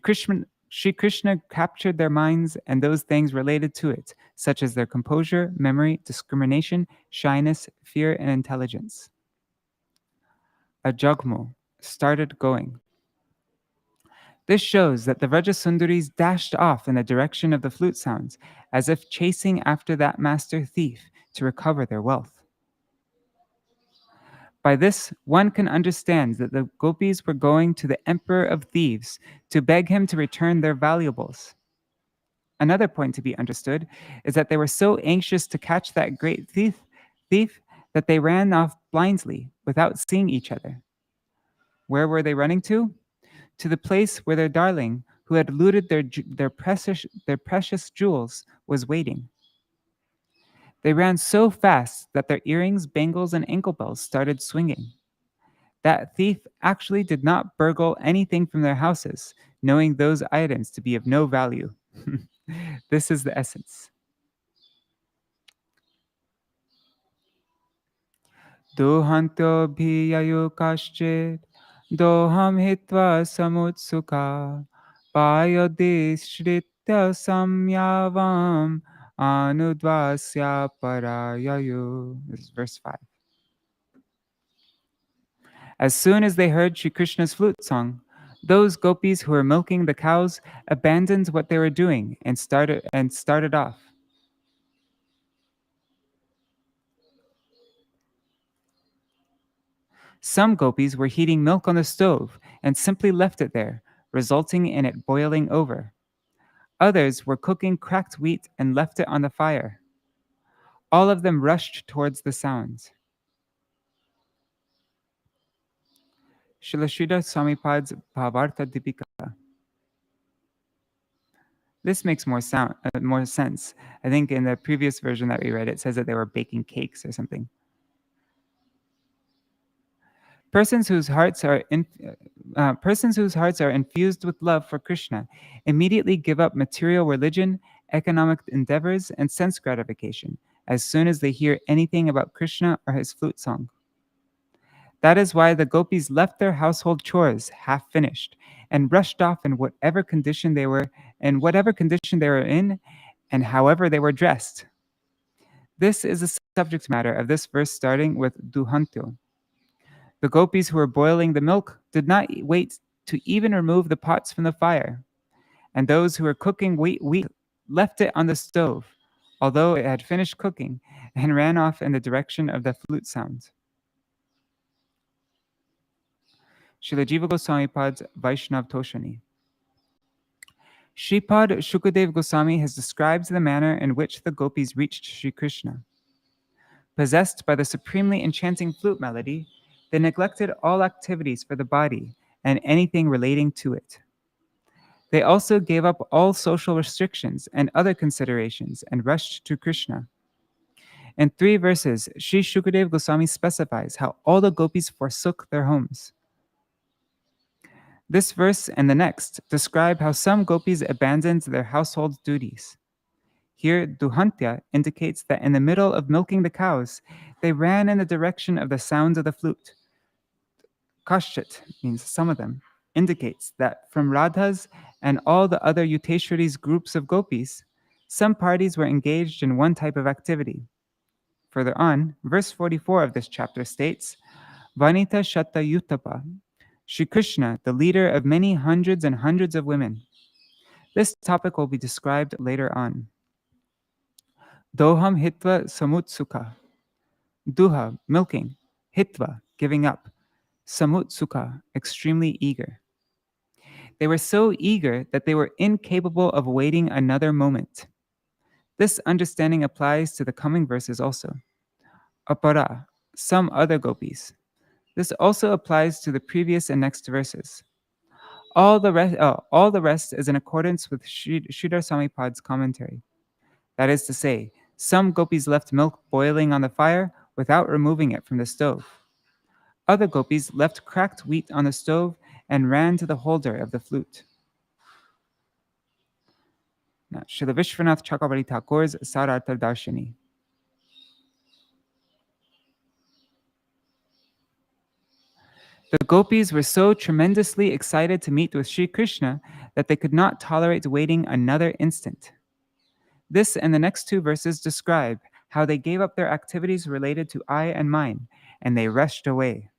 Krishna captured their minds and those things related to it, such as their composure, memory, discrimination, shyness, fear, and intelligence. A jagmu started going. This shows that the Vrajasundaris dashed off in the direction of the flute sounds, as if chasing after that master thief to recover their wealth. By this, one can understand that the gopis were going to the emperor of thieves to beg him to return their valuables. Another point to be understood is that they were so anxious to catch that great thief that they ran off blindly without seeing each other. Where were they running to? To the place where their darling, who had looted their precious jewels, was waiting. They ran so fast that their earrings, bangles, and ankle bells started swinging. That thief actually did not burgle anything from their houses, knowing those items to be of no value. This is the essence. Duhanto bhiyayu kaschit doham hitva samutsuka payodishritya samyavam anudvasya parayayu. This is verse 5. As soon as they heard Sri Krishna's flute song, those gopis who were milking the cows abandoned what they were doing and started off. Some gopis were heating milk on the stove and simply left it there, resulting in it boiling over. Others were cooking cracked wheat and left it on the fire. All of them rushed towards the sounds. Śrīla Swāmipad's Bhavartha Dipika. This makes more sense. I think in the previous version that we read, it says that they were baking cakes or something. Persons whose hearts are infused with love for Krishna immediately give up material religion, economic endeavors, and sense gratification as soon as they hear anything about Krishna or his flute song. That is why the gopis left their household chores half finished and rushed off in whatever condition they were in, and however they were dressed. This is the subject matter of this verse starting with duhanto. The gopis who were boiling the milk did not wait to even remove the pots from the fire, and those who were cooking wheat left it on the stove, although it had finished cooking, and ran off in the direction of the flute sound. Srila Jiva Goswami Pad's Vaishnav Toshani. Shripad Shukadev Goswami has described the manner in which the gopis reached Sri Krishna. Possessed by the supremely enchanting flute melody, they neglected all activities for the body and anything relating to it. They also gave up all social restrictions and other considerations and rushed to Krishna. In 3 verses, Sri Shukadev Goswami specifies how all the gopis forsook their homes. This verse and the next describe how some gopis abandoned their household duties. Here, duhantya indicates that in the middle of milking the cows, they ran in the direction of the sound of the flute. Kashchit means some of them, indicates that from Radha's and all the other Yuteshwari's groups of gopis, some parties were engaged in one type of activity. Further on, verse 44 of this chapter states, Vanita Shatta Yutapa, Sri Krishna, the leader of many hundreds and hundreds of women. This topic will be described later on. Doham hitva samutsukha. Duha, milking. Hitva, giving up. Samutsukha, extremely eager. They were so eager that they were incapable of waiting another moment. This understanding applies to the coming verses also. Apara, some other gopis. This also applies to the previous and next verses. All the rest is in accordance with Śrīdhara Samipad's commentary. That is to say, some gopis left milk boiling on the fire without removing it from the stove. Other gopis left cracked wheat on the stove and ran to the holder of the flute. Now, Srila Viśvanātha Cakravartī Thakur's Sarartha Darshini. The gopis were so tremendously excited to meet with Sri Krishna that they could not tolerate waiting another instant. This and the next two verses describe how they gave up their activities related to I and mine, and they rushed away.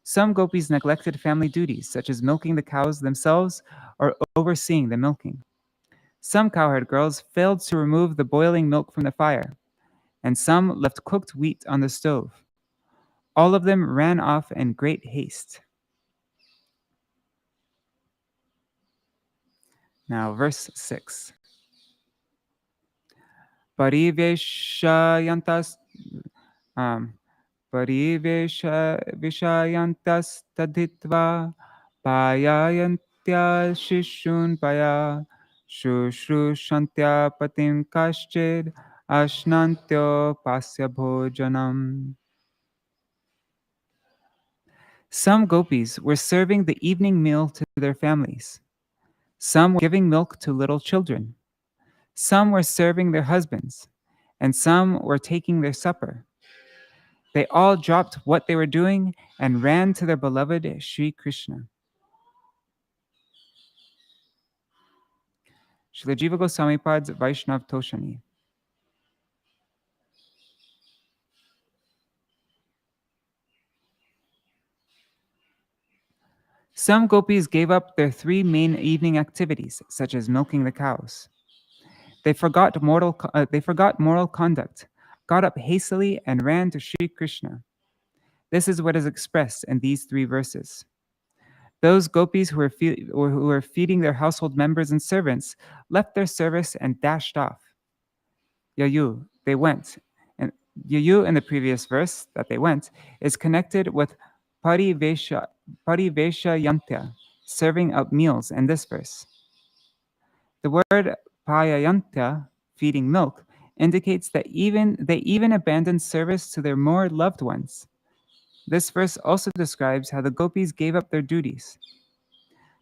Some gopis neglected family duties, such as milking the cows themselves or overseeing the milking. Some cowherd girls failed to remove the boiling milk from the fire, and some left cooked wheat on the stove. All of them ran off in great haste. Now, verse 6. Pariveshayantas tadhitva payayantya shishun paya shushrusantya patim kaschid ashnantyo pasya bhojanam. Some gopis were serving the evening meal to their families. Some were giving milk to little children. Some were serving their husbands, and some were taking their supper. They all dropped what they were doing and ran to their beloved Sri Krishna. Srila Jīva Gosvāmīpad's Vaishnav Toshani. Some gopis gave up their three main evening activities, such as milking the cows. They forgot moral conduct, got up hastily, and ran to Sri Krishna. This is what is expressed in these three verses. Those gopis who were feeding their household members and servants left their service and dashed off. Yayu, they went. And Yayu in the previous verse, that they went, is connected with pariveshayantya, serving up meals in this verse. The word payayantya, feeding milk, indicates that they even abandoned service to their more loved ones. This verse also describes how the gopis gave up their duties.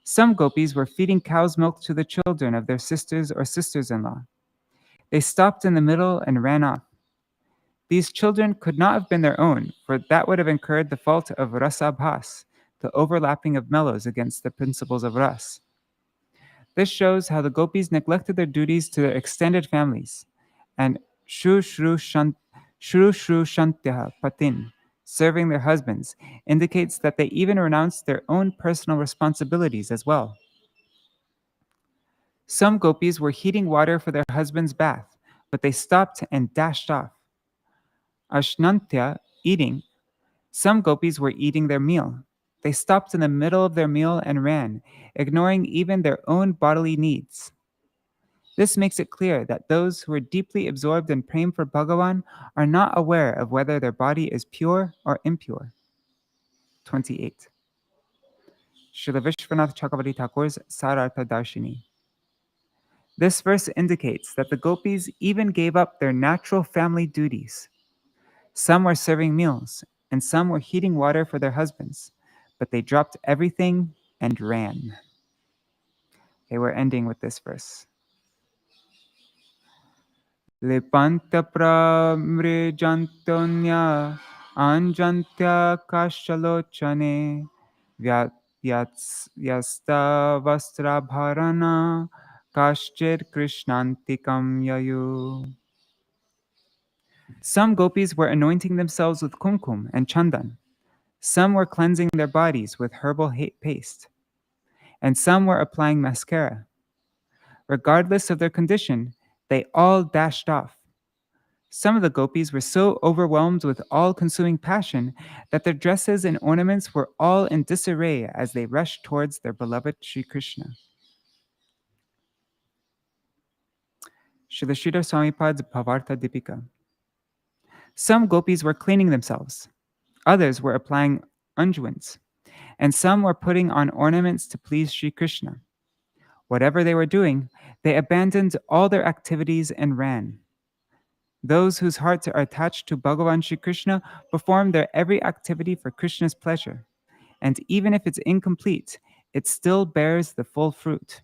Some gopis were feeding cow's milk to the children of their sisters or sisters-in-law. They stopped in the middle and ran off. These children could not have been their own, for that would have incurred the fault of rasa-bhas, the overlapping of mellows against the principles of ras. This shows how the gopis neglected their duties to their extended families, and shushrusantya patin, serving their husbands, indicates that they even renounced their own personal responsibilities as well. Some gopis were heating water for their husband's bath, but they stopped and dashed off. Ashnantya, eating. Some gopis were eating their meal. They stopped in the middle of their meal and ran, ignoring even their own bodily needs. This makes it clear that those who are deeply absorbed in praying for Bhagavan are not aware of whether their body is pure or impure. 28. Srila Viśvanātha Cakravartī Thakur's Sarartha Darshini. This verse indicates that the gopis even gave up their natural family duties. Some were serving meals, and some were heating water for their husbands, but they dropped everything and ran. Okay, we're ending with this verse. Lipanta pramrijantonya anjantya kashalochane yasta vastra bharana kashchir krishnantikam yayu. Some gopis were anointing themselves with kumkum and chandan. Some were cleansing their bodies with herbal paste. And some were applying mascara. Regardless of their condition, they all dashed off. Some of the gopis were so overwhelmed with all-consuming passion that their dresses and ornaments were all in disarray as they rushed towards their beloved Sri Krishna. Śrīla Śrīdhara Swāmīpad's Bhavartha Dipika. Some gopis were cleaning themselves, others were applying unguents, and some were putting on ornaments to please Sri Krishna. Whatever they were doing, they abandoned all their activities and ran. Those whose hearts are attached to Bhagavan Sri Krishna perform their every activity for Krishna's pleasure, and even if it's incomplete, it still bears the full fruit.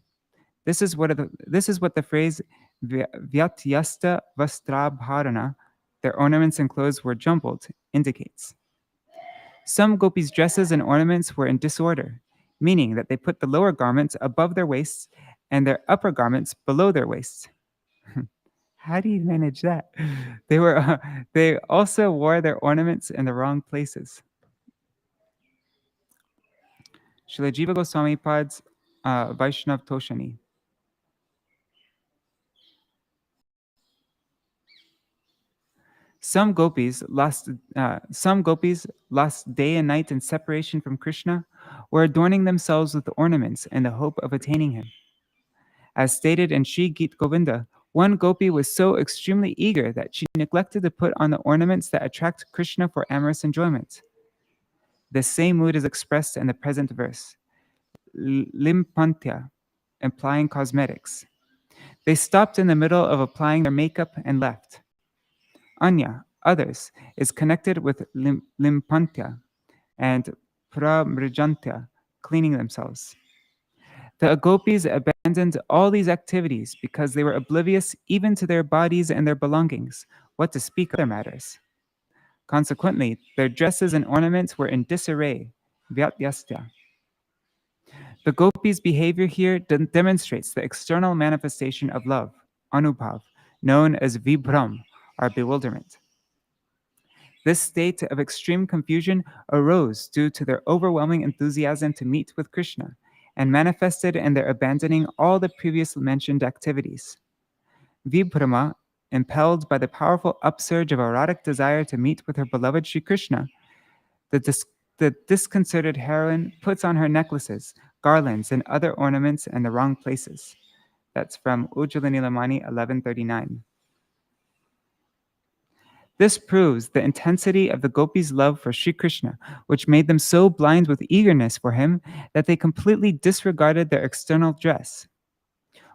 This is what the phrase Vyatyasta Vastrabharana, their ornaments and clothes were jumbled, indicates. Some gopis' dresses and ornaments were in disorder, meaning that they put the lower garments above their waists and their upper garments below their waists. How do you manage that? They also wore their ornaments in the wrong places. Srila Jīva Gosvāmī Pad's Vaishnav Toshani. Some gopis lost day and night in separation from Krishna, were adorning themselves with ornaments in the hope of attaining him. As stated in Sri Gita Govinda, one gopi was so extremely eager that she neglected to put on the ornaments that attract Krishna for amorous enjoyment. The same mood is expressed in the present verse. Limpantya, implying cosmetics. They stopped in the middle of applying their makeup and left. Anya, others, is connected with limpantya and pramrijantya, cleaning themselves. The gopis abandoned all these activities because they were oblivious even to their bodies and their belongings, what to speak of other matters. Consequently, their dresses and ornaments were in disarray, vyatyastya. The gopis' behavior here demonstrates the external manifestation of love, anubhav, known as vibram, or bewilderment. This state of extreme confusion arose due to their overwhelming enthusiasm to meet with Krishna, and manifested in their abandoning all the previously mentioned activities. Vibhrama, impelled by the powerful upsurge of erotic desire to meet with her beloved Sri Krishna, the disconcerted heroine puts on her necklaces, garlands, and other ornaments in the wrong places. That's from Ujjvala Nilamani 1139. This proves the intensity of the gopis' love for Sri Krishna, which made them so blind with eagerness for him that they completely disregarded their external dress.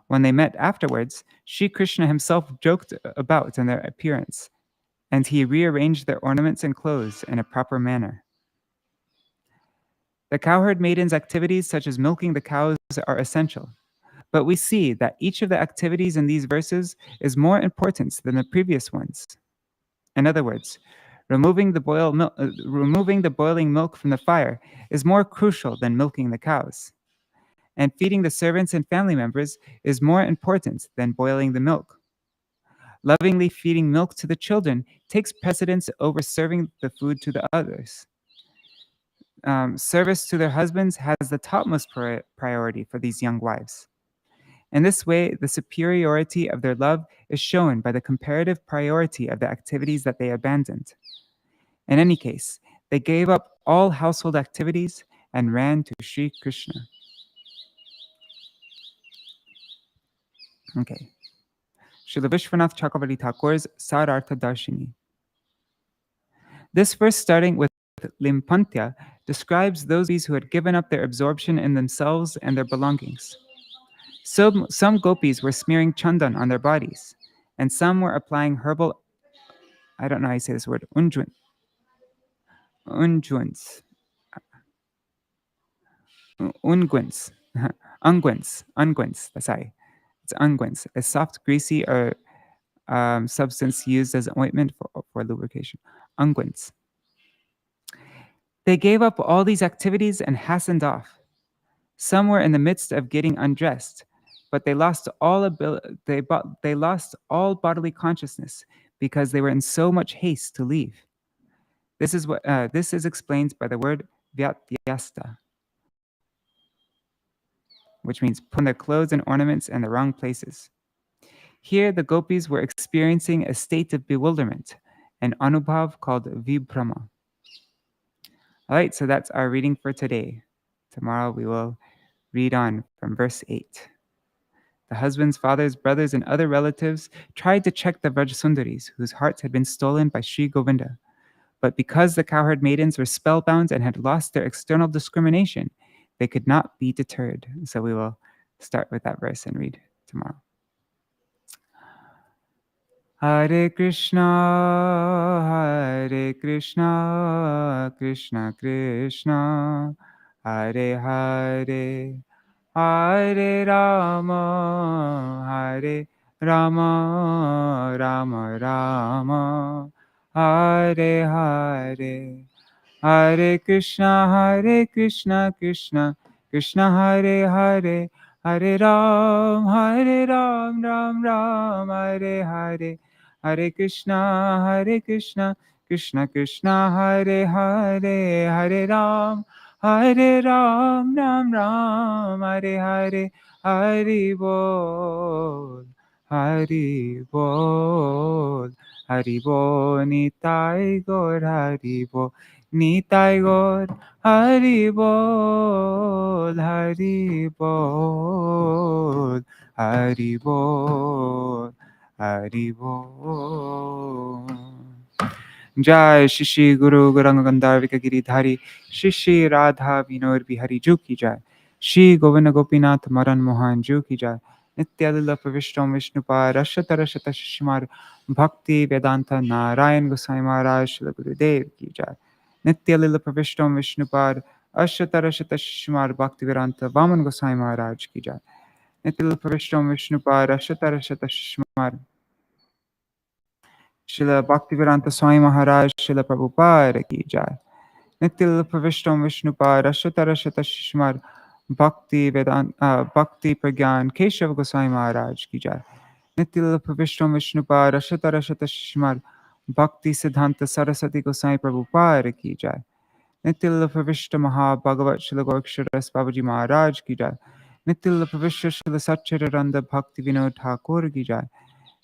When they met afterwards, Sri Krishna himself joked about in their appearance, and he rearranged their ornaments and clothes in a proper manner. The cowherd maiden's activities, such as milking the cows, are essential, but we see that each of the activities in these verses is more important than the previous ones. In other words, removing the boiling milk from the fire is more crucial than milking the cows. And feeding the servants and family members is more important than boiling the milk. Lovingly feeding milk to the children takes precedence over serving the food to the others. Service to their husbands has the topmost priority for these young wives. In this way, the superiority of their love is shown by the comparative priority of the activities that they abandoned. In any case, they gave up all household activities and ran to Sri Krishna. Okay. Srila Viśvanātha Cakravartī Thakur's Sarartha Darshini. This verse, starting with Limpantya, describes those who had given up their absorption in themselves and their belongings. Some gopis were smearing chandan on their bodies, and some were applying herbal, I don't know how you say this word, unguents. Unguents, sorry. It's unguents, a soft, greasy, or substance used as ointment for lubrication. Unguents. They gave up all these activities and hastened off. Some were in the midst of getting undressed, but they lost all bodily consciousness because they were in so much haste to leave. This is explained by the word vyatyasta, which means putting their clothes and ornaments in the wrong places. Here, the gopis were experiencing a state of bewilderment, an anubhav called vibhrama. All right, so that's our reading for today. Tomorrow we will read on from verse 8. The husbands, fathers, brothers, and other relatives tried to check the Vrajasundaris, whose hearts had been stolen by Sri Govinda. But because the cowherd maidens were spellbound and had lost their external discrimination, they could not be deterred. So we will start with that verse and read tomorrow. Hare Krishna, Krishna Krishna, Hare Hare, Hare Rama, Rama Rama, Hare Hare. Hare Krishna, Krishna Krishna Hare Hare, Hare Ram, Ram Hare Hare. Hare Krishna, Krishna Krishna Hare Hare, Hare Ram, Ram Hare Hare. Hari Bol, Hari Bol, Hari Bol, Nitai Gaur Hari Bol. Nitai Gaur, Hari Bol, Hari Bol, Hari Bol, Hari Bol. Jai Shri Guru Gauranga Gandharvika Giridhari Shri Shri Radha Vinod Bihari Ju ki jai. Shri Govinda Gopinath Madan Mohan Ju ki jai. Nityalila Pravishtam Vishnupad Rashata Rashata Shishmar Bhakti Vedanta Narayan Gosai Maharaj Shri Gurudev ki jai. Nityalila Pravishtam Vishnupad Ashata Rashata Shishmar Bhakti Vedanta Vaman Gosai Maharaj ki jai. Nityalila Pravishtam Vishnupad Ashata Rashata Shishmar Srila Bhaktivedanta Swami Maharaj Srila Prabhupada ki jai. Nityal Pravishtam Vishnupad Ashata Rashata Shishmar Bhakti Pragyan Keshav Gosai Maharaj ki jai. Nityal Pravishtam Vishnupad Ashata Rashata Shishmar Bhakti Siddhanta Saraswati Gosai Prabhupada ki jai. Nityal Pravishta Maha Bhagavat Srila Gorksharas Babaji Maharaj ki jai. Nityal Pravishta Srila Satchitaranda Bhakti Vinod Ṭhākura ki jai.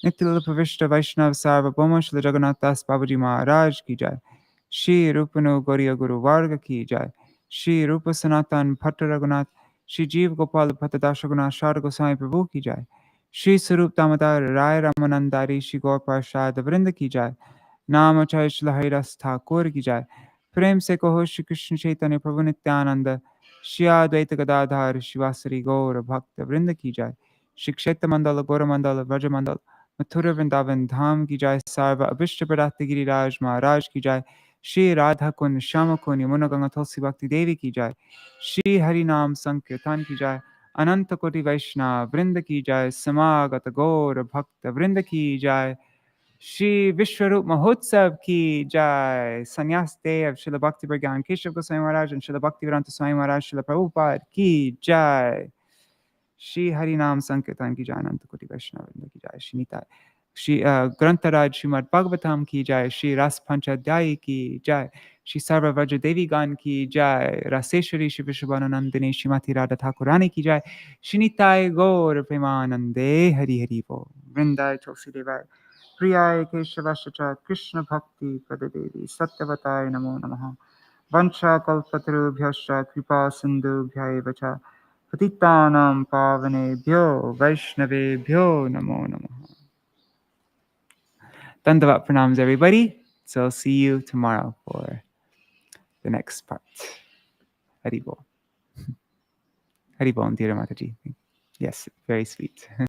Nityal Pravishta Vaishnav Sarvabhauma Shri Jagannath Das Babaji Maharaj ki jai. Shri Rupanu Gauriya Guru Varga ki jai. Shri Rupa Sanatan Bhatta Raghunath Shri Jeev Gopal Bhatta Dashagunath Shara Gosai Prabhu ki jai. Shri Sarup Damodar Rai Ramanandari Shri Gaur Parshad Vrinda ki jai. Nama Chai Shri Haridas Ṭhākur ki jai. Prem se kaho Shri Krishna Chaitanya Prabhu Nityananda Shri Advaita Gadadhar Shivasari Gaur Bhakta Vrinda ki jai. Shri Kshetra Mandala Gora Mandala Vraja Mandala Mathura Vrindavan Dham ki jai. Sarva Abhishta Pradata Giriraj Maharaj ki jai. Shri Radha Kun Shama Kun Yamuna Ganga Tulsi Bhakti Devi ki jai. Shri Hari Nam Sankirtan ki jai. Ananta Koti Vaishnava Vrinda ki jai. Samagata Gaur Bhakta Vrinda ki jai. Shri Vishwarup Mahotsav ki jai. Sannyas Day of Srila Bhakti Pragyan Keshav Goswami Maharaj and Srila Bhakti Vedanta Swami Maharaj Srila Prabhupada ki jai. Shri Harinam Sankirtan ki jai. Ananta Koti Vaishnava Vrinda ki jai. Shri Nitai. Shri Grantaraj Srimad Bhagavatam ki jai. Shri Rāsa-pañcādhyāyī ki jai. Shri Sarva Vraja Devi Gan ki jai. Raseshwari Shri Viśvanānandini Srimati Radha Ṭhākurani ki jai. Shri Nitai Gaur Premanande Hari Hari Bo. Vrindai Tulsi Devai. Priyai Keshavascha Krishna Bhakti Padadevi Satyavatai Namo Namaha. Vancha Kalpatarubhyascha Kripa Sindhubhyaiva cha Patitanam Pavanebhyo Vaishnavebhyo Namo Namaha. Dandavat pranams everybody. So I'll see you tomorrow for the next part. Haribol. Haribol, dear Mataji. Yes, very sweet.